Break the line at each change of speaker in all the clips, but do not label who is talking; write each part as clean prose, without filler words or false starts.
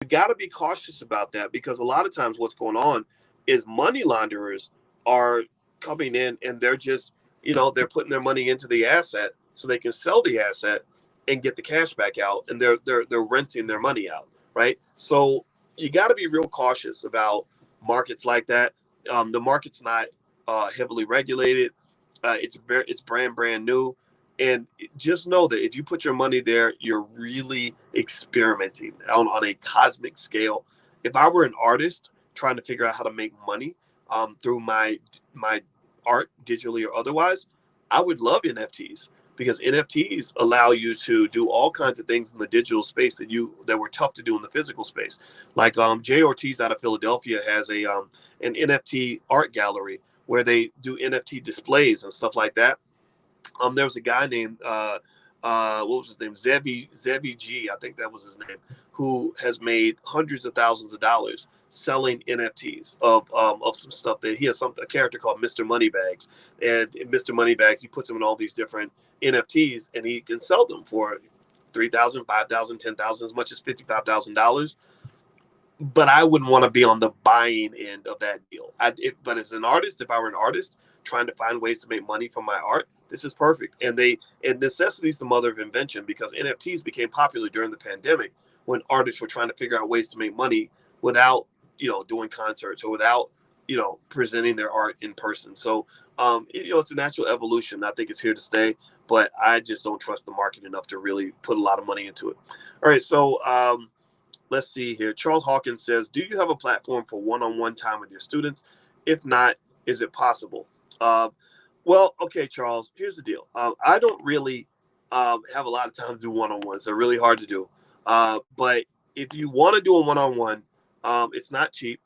you got to be cautious about that because a lot of times what's going on is money launderers are coming in and they're just, they're putting their money into the asset so they can sell the asset and get the cash back out, and they're renting their money out, right? So you got to be real cautious about markets like that. The market's not heavily regulated. It's brand new, and just know that if you put your money there, you're really experimenting on a cosmic scale. If I were an artist trying to figure out how to make money through my art, digitally or otherwise, I would love NFTs because NFTs allow you to do all kinds of things in the digital space that were tough to do in the physical space. Like Jay Ortiz out of Philadelphia has an NFT art gallery where they do NFT displays and stuff like that. There was a guy named what was his name? Zevi G, I think that was his name, who has made hundreds of thousands of dollars selling NFTs of some stuff that he has a character called Mr. Moneybags, and in Mr. Moneybags he puts them in all these different NFTs and he can sell them for 3,000, 5,000, 10,000, as much as $55,000. But I wouldn't want to be on the buying end of that deal. But as an artist, if I were an artist trying to find ways to make money from my art, this is perfect. And necessity is the mother of invention because NFTs became popular during the pandemic when artists were trying to figure out ways to make money without, doing concerts or without, presenting their art in person. So, it's a natural evolution. I think it's here to stay, but I just don't trust the market enough to really put a lot of money into it. All right. So, let's see here. Charles Hawkins says, do you have a platform for one-on-one time with your students? If not, is it possible? Uh, well, okay, Charles, here's the deal. I don't really have a lot of time to do one-on-ones. They're really hard to do. But if you want to do a one-on-one, it's not cheap.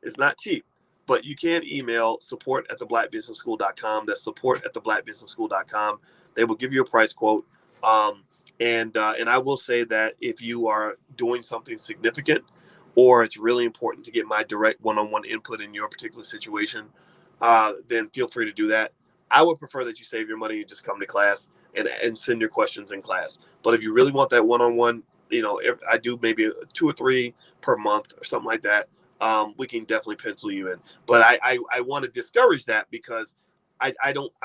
It's not cheap. But you can email support at theblackbusinessschool.com. That's support at theblackbusinessschool.com. They will give you a price quote. And I will say that if you are doing something significant or it's really important to get my direct one-on-one input in your particular situation, then feel free to do that. I would prefer that you save your money and just come to class and send your questions in class. But if you really want that one-on-one, I do maybe 2 or 3 per month or something like that. We can definitely pencil you in. But I want to discourage that because I'm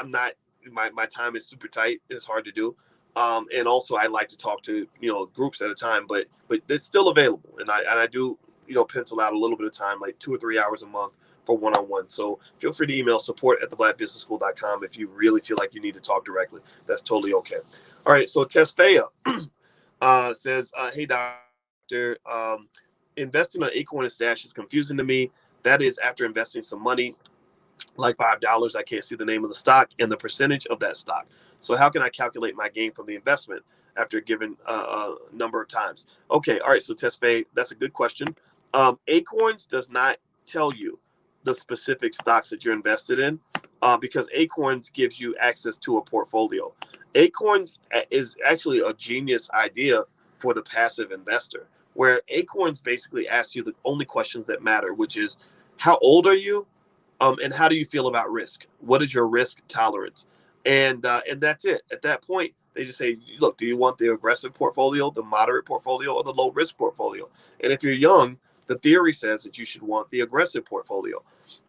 not, my time is super tight. It's hard to do. And also I like to talk to, groups at a time, but it's still available. And I do, pencil out a little bit of time, like 2 or 3 hours a month for one-on-one. So feel free to email support at theblackbusinessschool.com if you really feel like you need to talk directly. That's totally okay. All right. So Tesfaya says, hey, doctor, investing on Acorn and Stash is confusing to me. That is after investing some money, like $5. I can't see the name of the stock and the percentage of that stock. So how can I calculate my gain from the investment after a given number of times? Okay, all right. So Tesfaye, that's a good question. Acorns does not tell you the specific stocks that you're invested in because Acorns gives you access to a portfolio. Acorns is actually a genius idea for the passive investor, where Acorns basically asks you the only questions that matter, which is how old are you? And how do you feel about risk? What is your risk tolerance? And that's it. At that point, they just say, look, do you want the aggressive portfolio, the moderate portfolio, or the low risk portfolio? And if you're young, the theory says that you should want the aggressive portfolio.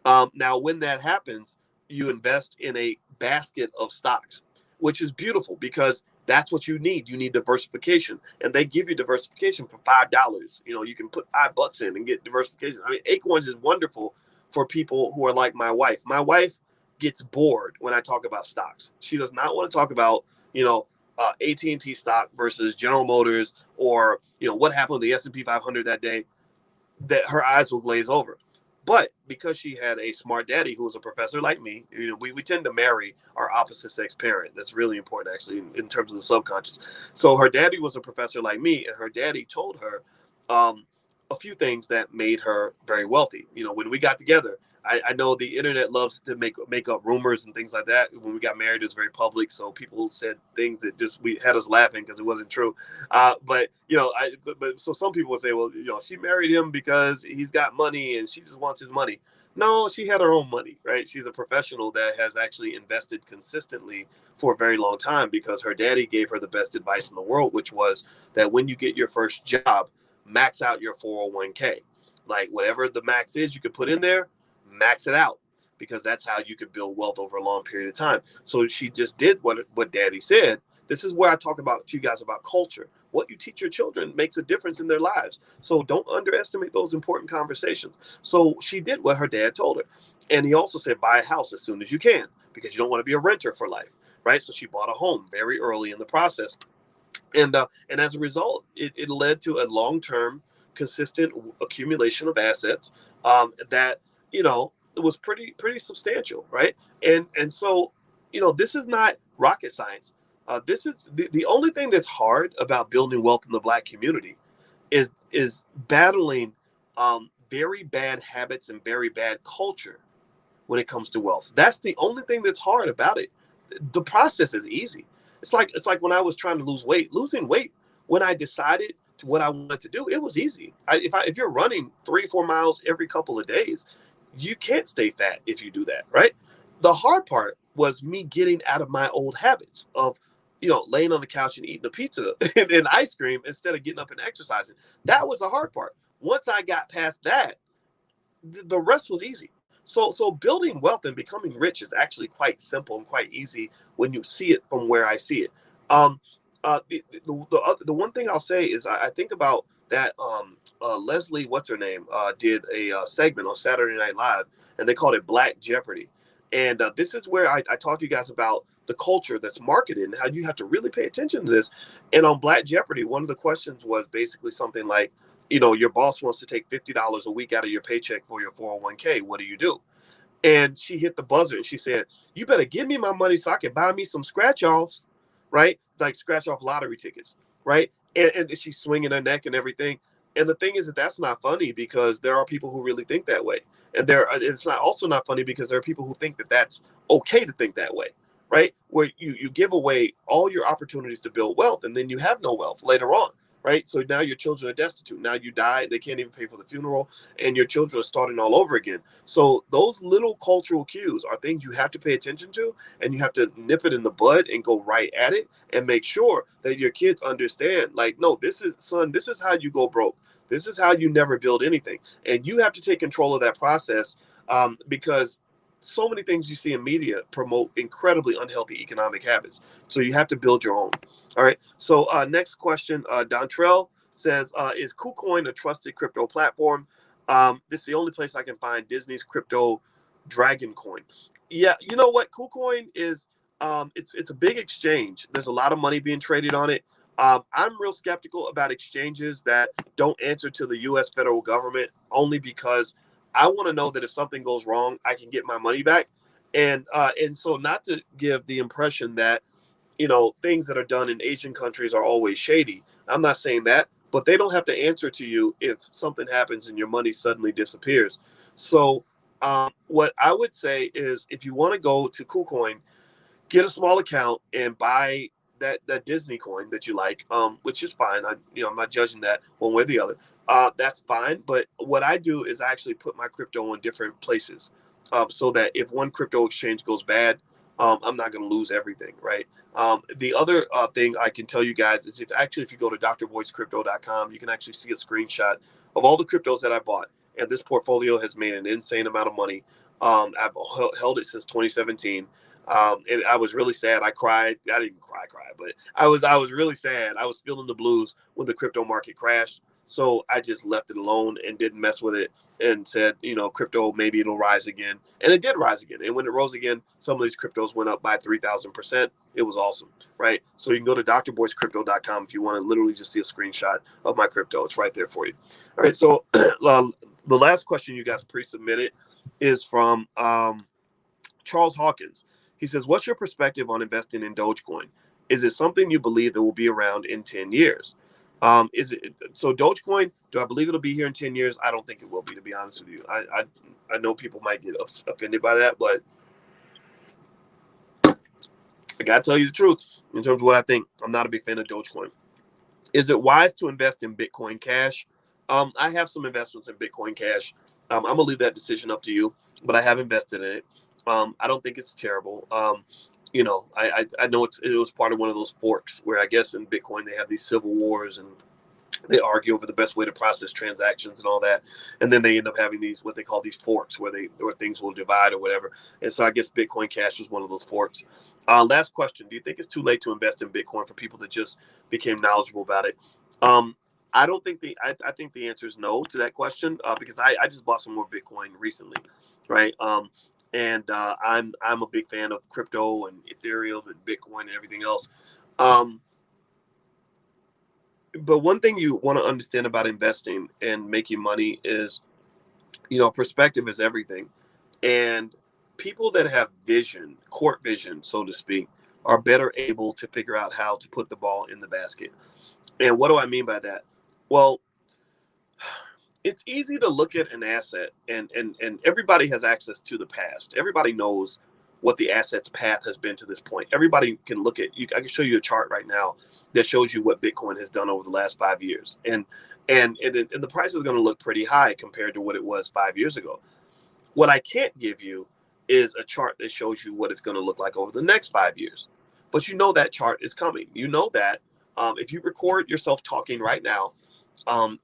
Now, when that happens, you invest in a basket of stocks, which is beautiful because that's what you need. You need diversification, and they give you diversification for $5. You can put $5 in and get diversification. I mean, Acorns is wonderful for people who are like my wife. My wife gets bored when I talk about stocks. She does not want to talk about, AT&T stock versus General Motors or, what happened with the S&P 500 that day, that her eyes will glaze over. But because she had a smart daddy who was a professor like me, we tend to marry our opposite sex parent. That's really important, actually, in terms of the subconscious. So her daddy was a professor like me, and her daddy told her a few things that made her very wealthy. When we got together, I know the internet loves to make up rumors and things like that. When we got married, it was very public, so people said things that just we had us laughing because it wasn't true. But so some people would say, well, she married him because he's got money and she just wants his money. No, she had her own money, right? She's a professional that has actually invested consistently for a very long time because her daddy gave her the best advice in the world, which was that when you get your first job, max out your 401k. Like whatever the max is you could put in there, max it out, because that's how you could build wealth over a long period of time. So she just did what Daddy said. This is where I talk about to you guys about culture. What you teach your children makes a difference in their lives. So don't underestimate those important conversations. So she did what her dad told her. And he also said, buy a house as soon as you can, because you don't want to be a renter for life, right? So she bought a home very early in the process. And as a result, it led to a long-term, consistent accumulation of assets that, it was pretty substantial, right? And so, this is not rocket science. This is the only thing that's hard about building wealth in the Black community is battling very bad habits and very bad culture when it comes to wealth. That's the only thing that's hard about it. The process is easy. It's like when I was trying to lose weight. Losing weight, when I decided to what I wanted to do, it was easy. If you're running 3 or 4 miles every couple of days, you can't stay fat if you do that, right? The hard part was me getting out of my old habits of, laying on the couch and eating the pizza and ice cream instead of getting up and exercising. That was the hard part. Once I got past that, the rest was easy. So building wealth and becoming rich is actually quite simple and quite easy when you see it from where I see it. Um, the one thing I'll say is I think about that Leslie, what's her name, did a segment on Saturday Night Live, and they called it Black Jeopardy. And this is where I talk to you guys about the culture that's marketed and how you have to really pay attention to this. And on Black Jeopardy, one of the questions was basically something like, your boss wants to take $50 a week out of your paycheck for your 401k. What do you do? And she hit the buzzer and she said, you better give me my money so I can buy me some scratch offs, right? Like scratch off lottery tickets, right? And she's swinging her neck and everything. And the thing is that that's not funny, because there are people who really think that way. And it's not also not funny because there are people who think that that's okay to think that way, right? Where you give away all your opportunities to build wealth and then you have no wealth later on, right? So now your children are destitute. Now you die, they can't even pay for the funeral, and your children are starting all over again. So those little cultural cues are things you have to pay attention to, and you have to nip it in the bud and go right at it and make sure that your kids understand, like, no, this is how you go broke. This is how you never build anything. And you have to take control of that process, because so many things you see in media promote incredibly unhealthy economic habits. So you have to build your own. All right. So next question, Dontrell says, is KuCoin a trusted crypto platform? This is the only place I can find Disney's crypto Dragon Coin. Yeah, you know what? KuCoin is, it's a big exchange. There's a lot of money being traded on it. I'm real skeptical about exchanges that don't answer to the U.S. federal government, only because I want to know that if something goes wrong, I can get my money back. And so, not to give the impression that, things that are done in Asian countries are always shady. I'm not saying that, but they don't have to answer to you if something happens and your money suddenly disappears. So what I would say is, if you want to go to KuCoin, get a small account and buy that Disney coin that you like, which is fine. I'm not judging that one way or the other. That's fine. But what I do is I actually put my crypto in different places, so that if one crypto exchange goes bad, I'm not going to lose everything, right? The other thing I can tell you guys is, if you go to drboycrypto.com, you can actually see a screenshot of all the cryptos that I bought. And this portfolio has made an insane amount of money. I've held it since 2017. And I was really sad. I cried. I didn't cry, but I was really sad. I was feeling the blues when the crypto market crashed. So I just left it alone and didn't mess with it, and said, crypto, maybe it'll rise again. And it did rise again. And when it rose again, some of these cryptos went up by 3,000%. It was awesome, right? So you can go to drboycrypto.com if you want to literally just see a screenshot of my crypto. It's right there for you. All right. So the last question you guys pre-submitted is from Charles Hawkins. He says, what's your perspective on investing in Dogecoin? Is it something you believe that will be around in 10 years? Is it so? Dogecoin, do I believe it'll be here in 10 years? I don't think it will be, to be honest with you. I know people might get offended by that, but I gotta tell you the truth in terms of what I think. I'm not a big fan of Dogecoin. Is it wise to invest in Bitcoin Cash? I have some investments in Bitcoin Cash. I'm gonna leave that decision up to you, but I have invested in it. I don't think it's terrible. I know it was part of one of those forks where, I guess, in Bitcoin they have these civil wars, and They argue over the best way to process transactions and all that, and then they end up having these what they call these forks, where things will divide or whatever. And so I guess Bitcoin Cash is one of those forks. Last question: do you think it's too late to invest in Bitcoin for people that just became knowledgeable about it? Um, I don't think I think the answer is no to that question, because I just bought some more Bitcoin recently, right? And I'm a big fan of crypto and Ethereum and Bitcoin and everything else. Um, but one thing you want to understand about investing and making money is, perspective is everything. And people that have vision, court vision, so to speak, are better able to figure out how to put the ball in the basket. And what do I mean by that? Well, it's easy to look at an asset, and everybody has access to the past. Everybody knows what the asset's path has been to this point. Everybody can look at you. I can show you a chart right now that shows you what Bitcoin has done over the last 5 years, and the price is going to look pretty high compared to what it was 5 years ago. What I can't give you is a chart that shows you what it's going to look like over the next 5 years. But you know that chart is coming. You know that, if you record yourself talking right now,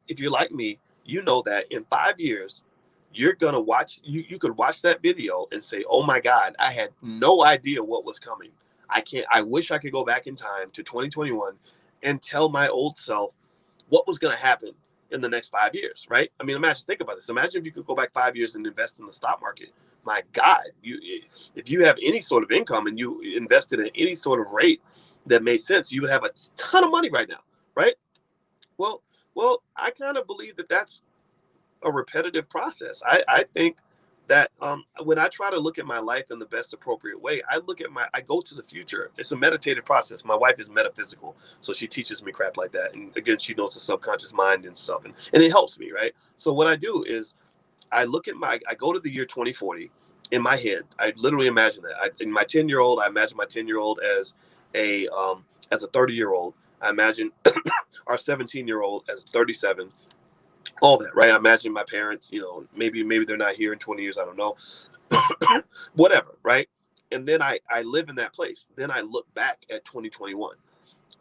if you're like me, you know that in 5 years, you're gonna watch. You could watch that video and say, "Oh my God, I had no idea what was coming. I can't. I wish I could go back in time to 2021 and tell my old self what was going to happen in the next 5 years." Right? I mean, think about this. Imagine if you could go back 5 years and invest in the stock market. My God, if you have any sort of income and you invested in any sort of rate that made sense, you would have a ton of money right now, right? Well, I kind of believe that that's a repetitive process. I think that, when I try to look at my life in the best appropriate way, I go to the future. It's a meditative process. My wife is metaphysical, so she teaches me crap like that. And again, she knows the subconscious mind and stuff, and it helps me, right? So what I do is I go to the year 2040 in my head. I literally imagine that. In my 10-year-old, I imagine my 10-year-old as a 30-year-old. I imagine our 17-year-old as 37, all that, right? I imagine my parents, maybe they're not here in 20 years, I don't know. Whatever, right? And then I live in that place. Then I look back at 2021.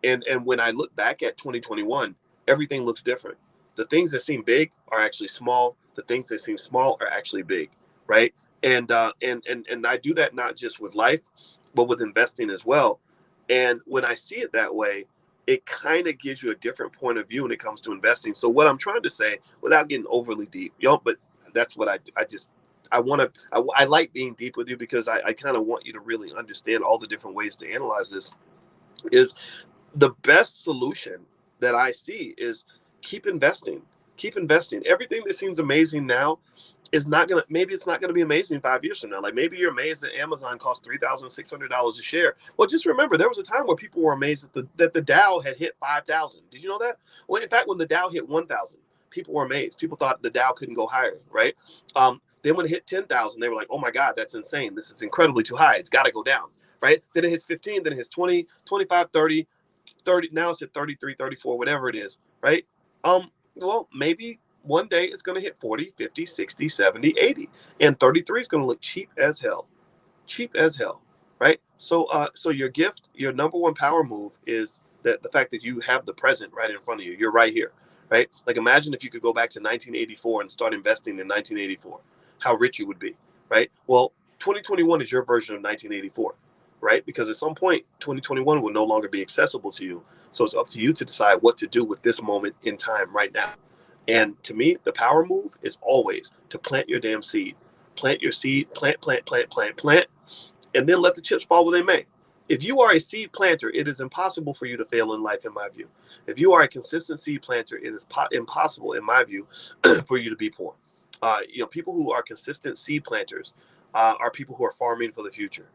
And when I look back at 2021, everything looks different. The things that seem big are actually small. The things that seem small are actually big, right? And I do that not just with life, but with investing as well. And when I see it that way, it kind of gives you a different point of view when it comes to investing. So what I'm trying to say, without getting overly deep, but that's what I want to. I like being deep with you because I kind of want you to really understand all the different ways to analyze this. Is the best solution that I see is keep investing. Keep investing. Everything that seems amazing now is not gonna. Maybe it's not gonna be amazing 5 years from now. Like maybe you're amazed that Amazon cost $3,600 a share. Well, just remember there was a time where people were amazed that the Dow had hit 5,000. Did you know that? Well, in fact, when the Dow hit 1,000, people were amazed. People thought the Dow couldn't go higher, right? Then when it hit 10,000, they were like, "Oh my God, that's insane. This is incredibly too high. It's got to go down." Right? Then it hits 15, then it hits 20, 25, 30. Now it's at 33, 34, whatever it is, right? Well, maybe one day it's going to hit 40, 50, 60, 70, 80, and 33 is going to look cheap as hell, right? So your gift, your number one power move is that the fact that you have the present right in front of you. You're right here, right? Like imagine if you could go back to 1984 and start investing in 1984, how rich you would be, right? Well, 2021 is your version of 1984, right? Because at some point, 2021 will no longer be accessible to you. So it's up to you to decide what to do with this moment in time right now. And to me, the power move is always to plant your damn seed. Plant your seed, plant, and then let the chips fall where they may. If you are a seed planter, it is impossible for you to fail in life, in my view. If you are a consistent seed planter, it is impossible, in my view, for you to be poor. People who are consistent seed planters are people who are farming for the future.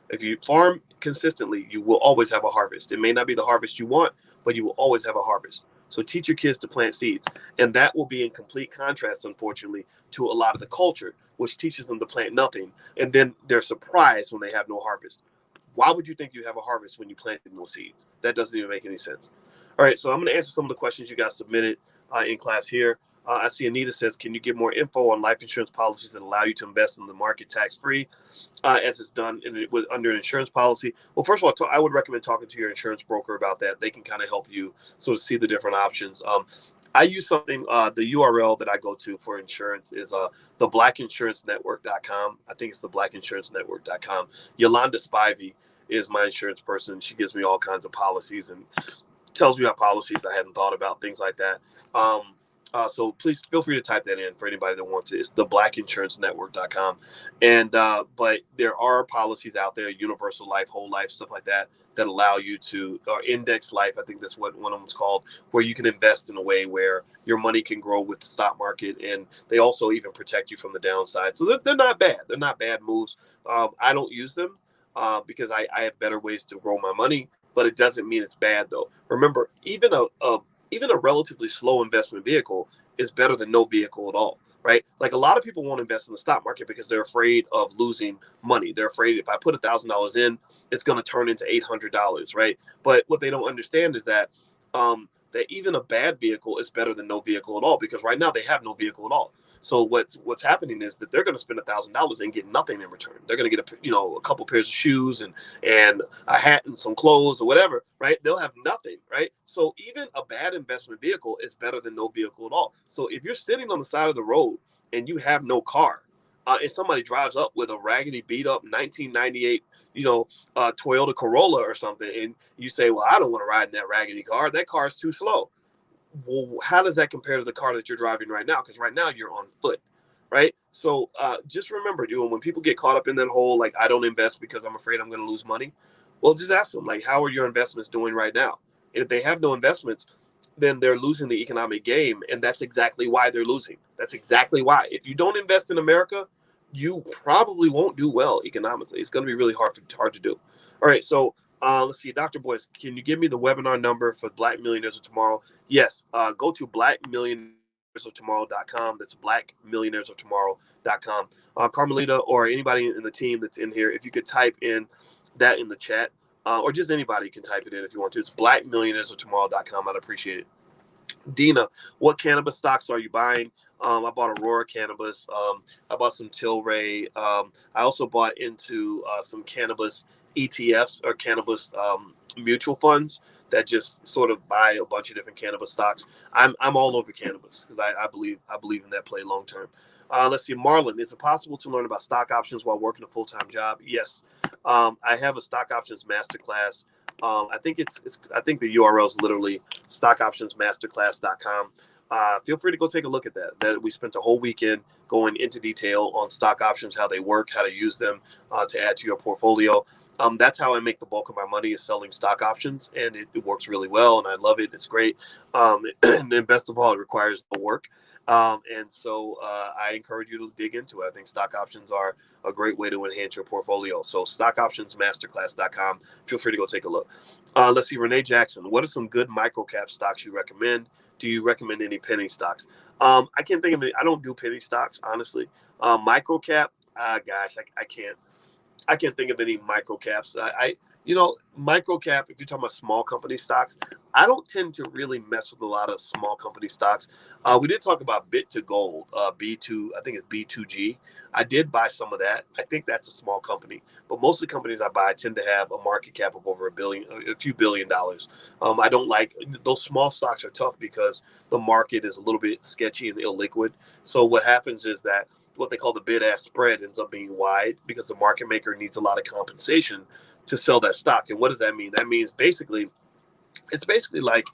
If you farm consistently, you will always have a harvest. It may not be the harvest you want, but you will always have a harvest. So teach your kids to plant seeds. And that will be in complete contrast, unfortunately, to a lot of the culture, which teaches them to plant nothing. And then they're surprised when they have no harvest. Why would you think you have a harvest when you planted no seeds? That doesn't even make any sense. All right, so I'm going to answer some of the questions you guys submitted in class here. I see Anita says, can you give more info on life insurance policies that allow you to invest in the market tax-free, as it's done under an insurance policy? Well, first of all, I would recommend talking to your insurance broker about that. They can kind of help you sort of see the different options. I use something, the URL that I go to for insurance is the blackinsurancenetwork.com. I think it's the blackinsurancenetwork.com. Yolanda Spivey is my insurance person. She gives me all kinds of policies and tells me about policies I hadn't thought about, things like that. So please feel free to type that in for anybody that wants it. It's the blackinsurancenetwork.com. And but there are policies out there, universal life, whole life, stuff like that, that allow you to, index life, I think that's what one of them's called, where you can invest in a way where your money can grow with the stock market, and they also even protect you from the downside. So they're not bad. They're not bad moves. I don't use them because I have better ways to grow my money, but it doesn't mean it's bad though. Remember, even a relatively slow investment vehicle is better than no vehicle at all, right? Like a lot of people won't invest in the stock market because they're afraid of losing money. They're afraid if I put $1,000 in, it's going to turn into $800, right? But what they don't understand is that even a bad vehicle is better than no vehicle at all, because right now they have no vehicle at all. So what's happening is that they're going to spend $1,000 and get nothing in return. They're going to get a couple pairs of shoes and a hat and some clothes or whatever, right? They'll have nothing, right? So even a bad investment vehicle is better than no vehicle at all. So if you're sitting on the side of the road and you have no car, and somebody drives up with a raggedy, beat up 1998, Toyota Corolla or something, and you say, "Well, I don't want to ride in that raggedy car. That car is too slow." Well, how does that compare to the car that you're driving right now? Because right now you're on foot, right? So just remember, when people get caught up in that whole, like, I don't invest because I'm afraid I'm going to lose money. Well, just ask them, like, how are your investments doing right now? And if they have no investments, then they're losing the economic game. And that's exactly why they're losing. That's exactly why. If you don't invest in America, you probably won't do well economically. It's going to be really hard to do. All right. So let's see, Dr. Boyce, can you give me the webinar number for Black Millionaires of Tomorrow? Yes. Go to blackmillionairesoftomorrow.com. That's blackmillionairesoftomorrow.com. Carmelita or anybody in the team that's in here, if you could type in that in the chat, or just anybody can type it in if you want to. It's blackmillionairesoftomorrow.com. I'd appreciate it. Dina, what cannabis stocks are you buying? I bought Aurora Cannabis. I bought some Tilray. I also bought into some cannabis ETFs or cannabis mutual funds that just sort of buy a bunch of different cannabis stocks. I'm all over cannabis because I believe in that play long term. Let's see, Marlon, is it possible to learn about stock options while working a full-time job? Yes. I have a stock options masterclass. I think I think the URL is literally stockoptionsmasterclass.com. Feel free to go take a look at that. We spent a whole weekend going into detail on stock options, how they work, how to use them to add to your portfolio. That's how I make the bulk of my money, is selling stock options, and it works really well, and I love it. It's great. And best of all, it requires no work. And so I encourage you to dig into it. I think stock options are a great way to enhance your portfolio. So stockoptionsmasterclass.com. Feel free to go take a look. Let's see, Renee Jackson, what are some good microcap stocks you recommend? Do you recommend any penny stocks? I can't think of any. I don't do penny stocks, honestly. Microcap, gosh, I can't think of any micro caps. Micro cap, if you're talking about small company stocks, I don't tend to really mess with a lot of small company stocks. We did talk about Bit2Gold, B2, I think it's B2G. I did buy some of that. I think that's a small company, but most of the companies I buy tend to have a market cap of over a few billion dollars. I don't like those small stocks are tough because the market is a little bit sketchy and illiquid. So what happens is that what they call the bid-ask spread ends up being wide because the market maker needs a lot of compensation to sell that stock. And what does that mean? That means it's basically like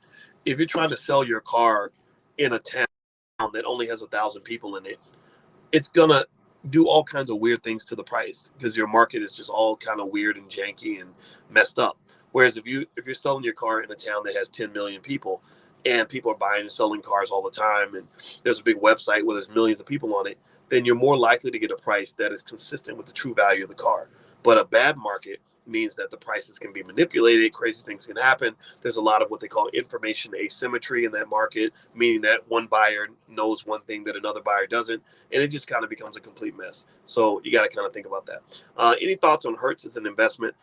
if you're trying to sell your car in a town that only has 1,000 people in it, it's gonna do all kinds of weird things to the price because your market is just all kind of weird and janky and messed up. Whereas if you're selling your car in a town that has 10 million people and people are buying and selling cars all the time, and there's a big website where there's millions of people on it, then you're more likely to get a price that is consistent with the true value of the car. But a bad market means that the prices can be manipulated, crazy things can happen. There's a lot of what they call information asymmetry in that market, meaning that one buyer knows one thing that another buyer doesn't, and it just kind of becomes a complete mess. So you got to kind of think about that. Any thoughts on Hertz as an investment?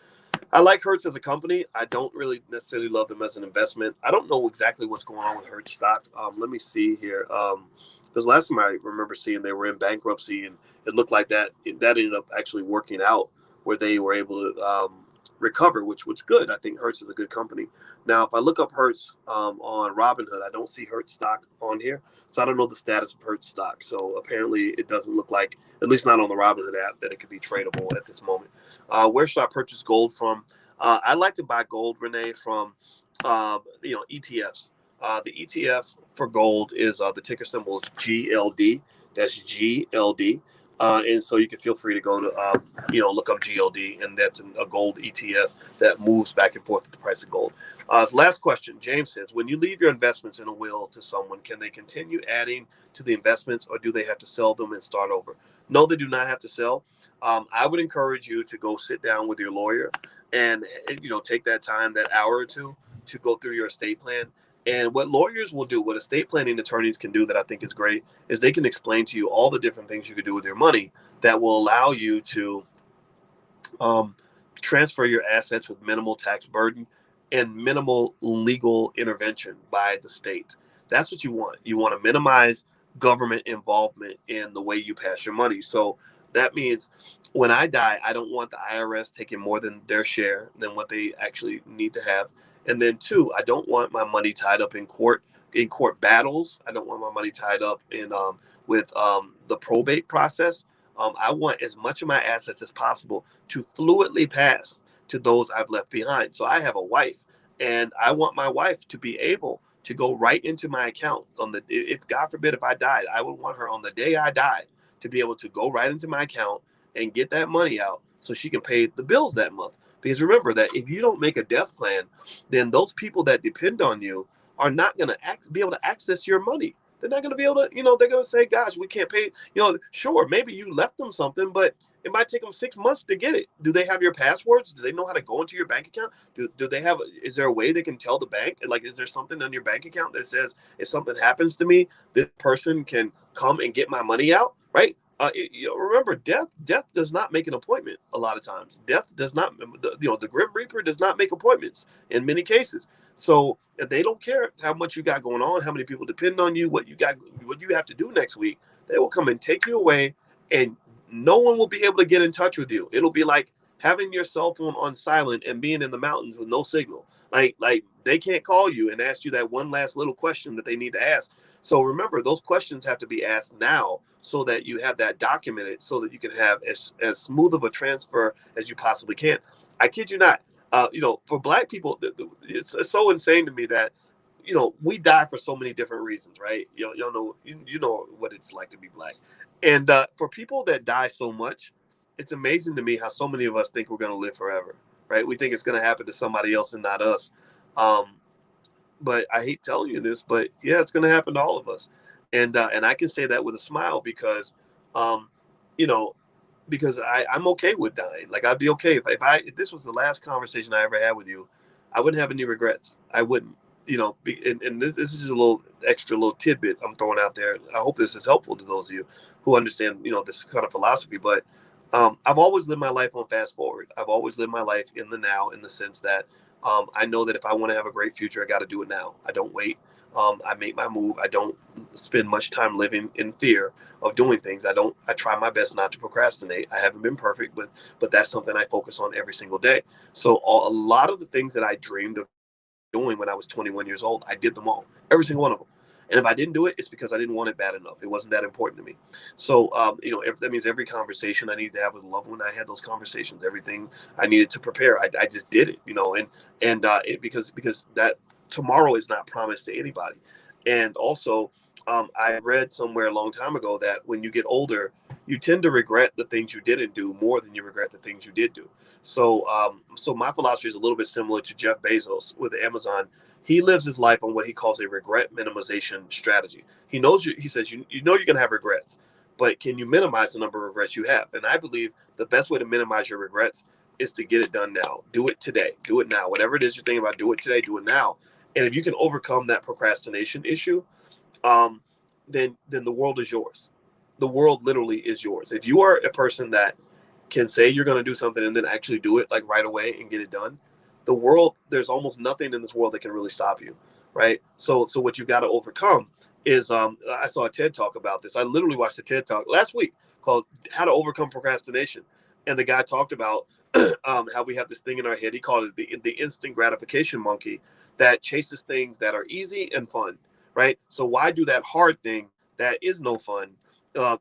I like Hertz as a company. I don't really necessarily love them as an investment. I don't know exactly what's going on with Hertz stock. Let me see here. Because last time I remember seeing they were in bankruptcy, and it looked like that ended up actually working out where they were able to recover, which was good. I think Hertz is a good company. Now, if I look up Hertz on Robinhood, I don't see Hertz stock on here, so I don't know the status of Hertz stock. So apparently, it doesn't look like, at least not on the Robinhood app, that it could be tradable at this moment. Where should I purchase gold from? I like to buy gold, Renee, from ETFs. The ETF for gold is the ticker symbol is GLD. That's GLD. And so you can feel free to go to look up GLD, and that's a gold ETF that moves back and forth with the price of gold. Last question. James says, when you leave your investments in a will to someone, can they continue adding to the investments, or do they have to sell them and start over? No, they do not have to sell. I would encourage you to go sit down with your lawyer and take that time, that hour or two, to go through your estate plan. And what lawyers will do, what estate planning attorneys can do that I think is great, is they can explain to you all the different things you could do with your money that will allow you to transfer your assets with minimal tax burden and minimal legal intervention by the state. That's what you want. You want to minimize government involvement in the way you pass your money. So that means when I die, I don't want the IRS taking more than their share than what they actually need to have. And then two, I don't want my money tied up in court battles. I don't want my money tied up in with the probate process. I want as much of my assets as possible to fluidly pass to those I've left behind. So I have a wife, and I want my wife to be able to go right into my account on the, if God forbid, if I died, I would want her on the day I died to be able to go right into my account and get that money out so she can pay the bills that month. Because remember that if you don't make a death plan, then those people that depend on you are not going to be able to access your money. They're not going to be able to, they're going to say, gosh, we can't pay, sure, maybe you left them something, but it might take them 6 months to get it. Do they have your passwords? Do they know how to go into your bank account? Do they have, is there a way they can tell the bank? Like, is there something on your bank account that says if something happens to me, this person can come and get my money out, right? Remember, death does not make an appointment a lot of times. Death does not, the Grim Reaper does not make appointments in many cases. So if they don't care how much you got going on, how many people depend on you, what you have to do next week, they will come and take you away, and no one will be able to get in touch with you. It'll be like having your cell phone on silent and being in the mountains with no signal. Like they can't call you and ask you that one last little question that they need to ask. So remember, those questions have to be asked now so that you have that documented so that you can have as smooth of a transfer as you possibly can. I kid you not. For Black people, it's so insane to me that we die for so many different reasons, right? You know what it's like to be Black, and for people that die so much, it's amazing to me how so many of us think we're going to live forever, right? We think it's going to happen to somebody else and not us. Um, but I hate telling you this, but yeah, it's going to happen to all of us, and I can say that with a smile because, um, you know, because I'm okay with dying. Like I'd be okay if this was the last conversation I ever had with you, I wouldn't have any regrets. I wouldn't, and this is just a little extra little tidbit I'm throwing out there. I hope this is helpful to those of you who understand, this kind of philosophy. But I've always lived my life on fast forward. I've always lived my life in the now, in the sense that I know that if I want to have a great future, I got to do it now. I don't wait. I make my move. I don't spend much time living in fear of doing things. I try my best not to procrastinate. I haven't been perfect, but that's something I focus on every single day. So a lot of the things that I dreamed of doing when I was 21 years old, I did them all, every single one of them. And if I didn't do it, it's because I didn't want it bad enough. It wasn't that important to me. So, if that means every conversation I needed to have with a loved one, I had those conversations. Everything I needed to prepare, I just did it. Because that tomorrow is not promised to anybody. And also, I read somewhere a long time ago that when you get older, you tend to regret the things you didn't do more than you regret the things you did do. So my philosophy is a little bit similar to Jeff Bezos with Amazon. He lives his life on what he calls a regret minimization strategy. He knows he says you know you're gonna have regrets, but can you minimize the number of regrets you have? And I believe the best way to minimize your regrets is to get it done now. Do it today. Do it now. Whatever it is you're thinking about, do it today. Do it now. And if you can overcome that procrastination issue, um, then the world is yours. The world literally is yours. If you are a person that can say you're going to do something and then actually do it like right away and get it done, the world, there's almost nothing in this world that can really stop you, right? So what you got to overcome is I saw a TED talk about this. I literally watched a TED talk last week called "How to Overcome Procrastination," and the guy talked about how we have this thing in our head. He called it the instant gratification monkey that chases things that are easy and fun, right? So why do that hard thing that is no fun,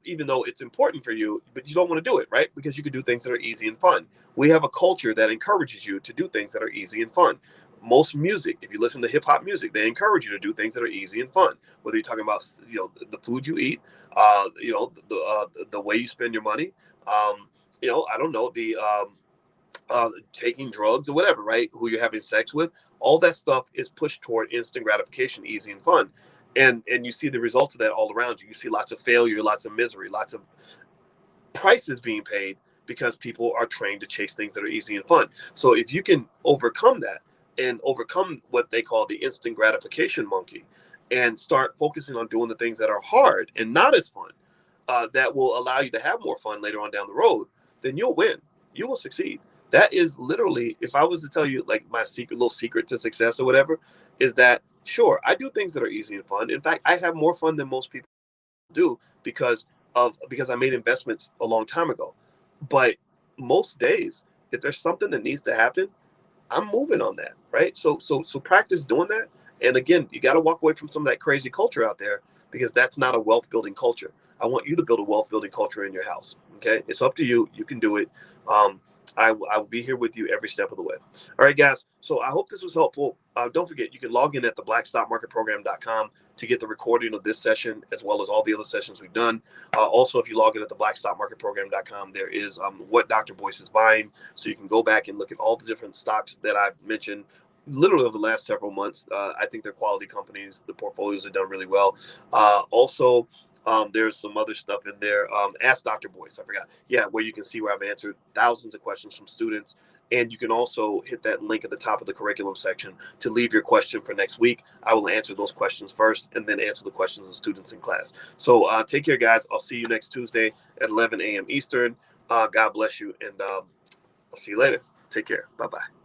even though it's important for you, but you don't want to do it, right? Because you can do things that are easy and fun. We have a culture that encourages you to do things that are easy and fun. Most music, if you listen to hip hop music, they encourage you to do things that are easy and fun. Whether you're talking about, the food you eat, the way you spend your money, I don't know, taking drugs or whatever, right? Who you're having sex with, all that stuff is pushed toward instant gratification, easy and fun. And you see the results of that all around you. You see lots of failure, lots of misery, lots of prices being paid because people are trained to chase things that are easy and fun. So if you can overcome that and overcome what they call the instant gratification monkey and start focusing on doing the things that are hard and not as fun, that will allow you to have more fun later on down the road, then you'll win. You will succeed. That is literally, if I was to tell you like my little secret to success or whatever, is that sure, I do things that are easy and fun. In fact, I have more fun than most people do because I made investments a long time ago. But most days, if there's something that needs to happen, I'm moving on that, right? So practice doing that. And again, you got to walk away from some of that crazy culture out there because that's not a wealth building culture. I want you to build a wealth building culture in your house. Okay, it's up to you. You can do it. Um, I will be here with you every step of the way. All right, guys. So I hope this was helpful. Don't forget, you can log in at theblackstockmarketprogram.com to get the recording of this session as well as all the other sessions we've done. Also, if you log in at theblackstockmarketprogram.com, there is what Dr. Boyce is buying. So you can go back and look at all the different stocks that I've mentioned literally over the last several months. I think they're quality companies. The portfolios are done really well. Also, there's some other stuff in there. Ask Dr. Boyce. I forgot. Yeah, where you can see where I've answered thousands of questions from students. And you can also hit that link at the top of the curriculum section to leave your question for next week. I will answer those questions first and then answer the questions of students in class. So take care, guys. I'll see you next Tuesday at 11 a.m. Eastern. God bless you. And I'll see you later. Take care. Bye-bye.